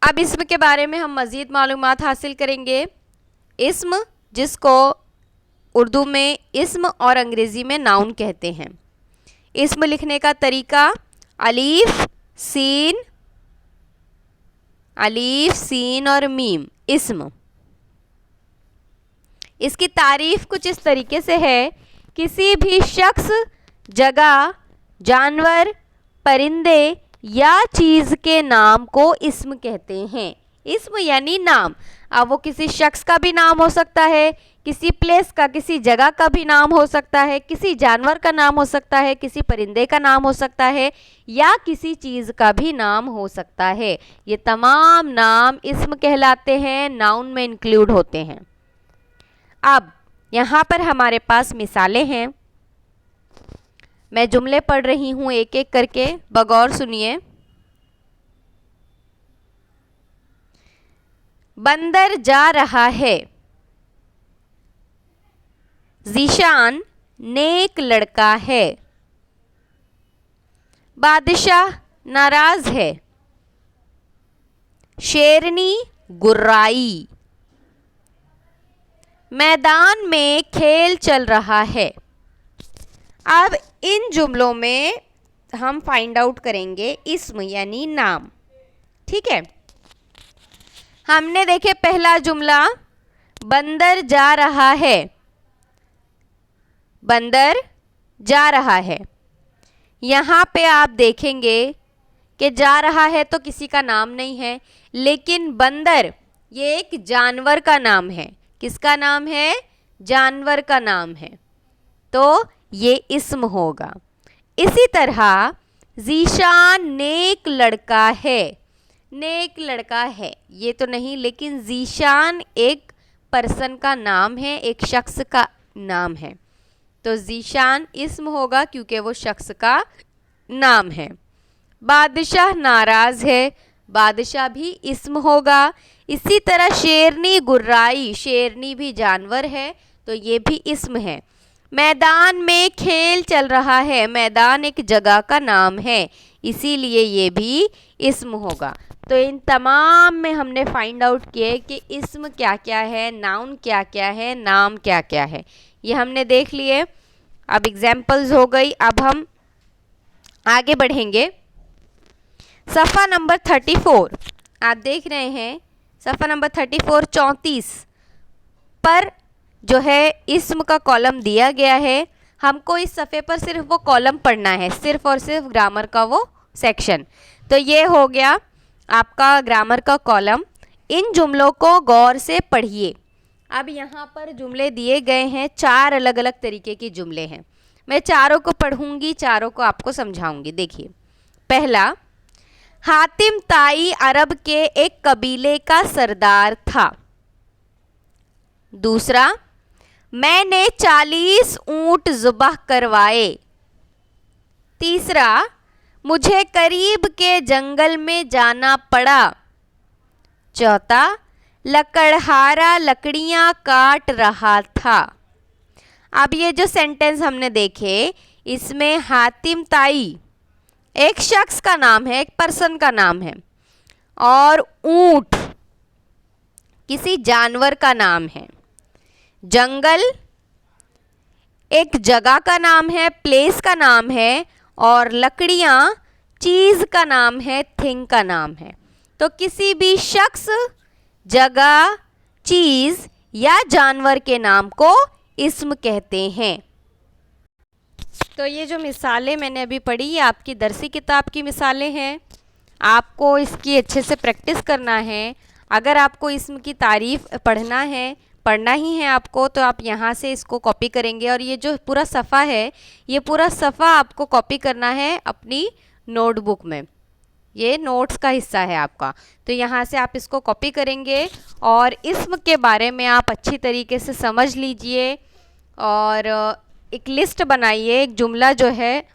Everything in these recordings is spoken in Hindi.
अब इस्म के बारे में हम मज़ीद मालूमात हासिल करेंगे। इस्म, जिसको उर्दू में इस्म और अंग्रेज़ी में नाउन कहते हैं। इस्म लिखने का तरीका अलीफ सीन और मीम, इस्म। इसकी तारीफ कुछ इस तरीके से है, किसी भी शख्स, जगह, जानवर, परिंदे या चीज़ के नाम को इस्म कहते हैं। इस्म यानी नाम। अब वो किसी शख्स का भी नाम हो सकता है, किसी प्लेस का, किसी जगह का भी नाम हो सकता है, किसी जानवर का नाम हो सकता है, किसी परिंदे का नाम हो सकता है, या किसी चीज़ का भी नाम हो सकता है। ये तमाम नाम इस्म कहलाते हैं, नाउन में इंक्लूड होते हैं। अब यहाँ पर हमारे पास मिसालें हैं। मैं जुमले पढ़ रही हूँ एक एक करके, बगौर सुनिए। बंदर जा रहा है। ज़ीशान नेक लड़का है। बादशाह नाराज है। शेरनी गुर्राई। मैदान में खेल चल रहा है। अब इन जुमलों में हम फाइंड आउट करेंगे इस्म यानी नाम। ठीक है, हमने देखे पहला जुमला, बंदर जा रहा है। बंदर जा रहा है। यहाँ पे आप देखेंगे कि जा रहा है तो किसी का नाम नहीं है, लेकिन बंदर ये एक जानवर का नाम है। किसका नाम है? जानवर का नाम है, तो ये इस्म होगा। इसी तरह ज़ीशान नेक लड़का है। नेक लड़का है ये तो नहीं, लेकिन ज़ीशान एक पर्सन का नाम है, एक शख्स का नाम है, तो ज़ीशान इस्म होगा क्योंकि वो शख्स का नाम है। बादशाह नाराज़ है। बादशाह भी इस्म होगा। इसी तरह शेरनी गुर्राई, शेरनी भी जानवर है, तो ये भी इस्म है। मैदान में खेल चल रहा है। मैदान एक जगह का नाम है, इसीलिए ये भी इस्म होगा। तो इन तमाम में हमने फाइंड आउट किए कि इस्म क्या क्या है, नाउन क्या क्या है, नाम क्या क्या है, ये हमने देख लिए। अब एग्जाम्पल्स हो गई। अब हम आगे बढ़ेंगे। सफ़ा नंबर 34 आप देख रहे हैं, सफ़ा नंबर 34 34 पर जो है इस्म का कॉलम दिया गया है। हमको इस सफ़े पर सिर्फ वो कॉलम पढ़ना है, सिर्फ और सिर्फ ग्रामर का वो सेक्शन। तो ये हो गया आपका ग्रामर का कॉलम। इन जुमलों को गौर से पढ़िए। अब यहाँ पर जुमले दिए गए हैं, 4 अलग अलग तरीके के जुमले हैं। मैं चारों को पढ़ूंगी, चारों को आपको समझाऊंगी। देखिए, पहला, हातिम ताई अरब के एक कबीले का सरदार था। दूसरा, मैंने 40 ऊंट ज़ुबह करवाए। तीसरा, मुझे करीब के जंगल में जाना पड़ा। चौथा, लकड़हारा लकड़ियां काट रहा था। अब ये जो सेंटेंस हमने देखे, इसमें हातिम ताई एक शख्स का नाम है, एक पर्सन का नाम है, और ऊंट किसी जानवर का नाम है। जंगल एक जगह का नाम है, प्लेस का नाम है, और लकड़ियां चीज़ का नाम है, थिंग का नाम है। तो किसी भी शख्स, जगह, चीज़ या जानवर के नाम को इस्म कहते हैं। तो ये जो मिसालें मैंने अभी पढ़ी, ये आपकी दरसी किताब की मिसालें हैं। आपको इसकी अच्छे से प्रैक्टिस करना है। अगर आपको इस्म की तारीफ़ पढ़ना ही है आपको, तो आप यहाँ से इसको कॉपी करेंगे। और ये जो पूरा सफ़ा है, ये पूरा सफ़ा आपको कॉपी करना है अपनी नोटबुक में। ये नोट्स का हिस्सा है आपका, तो यहाँ से आप इसको कॉपी करेंगे और इस्म के बारे में आप अच्छी तरीके से समझ लीजिए। और एक लिस्ट बनाइए, एक जुमला जो है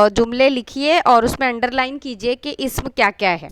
जुमले लिखिए और उसमें अंडरलाइन कीजिए कि इस्म क्या क्या है।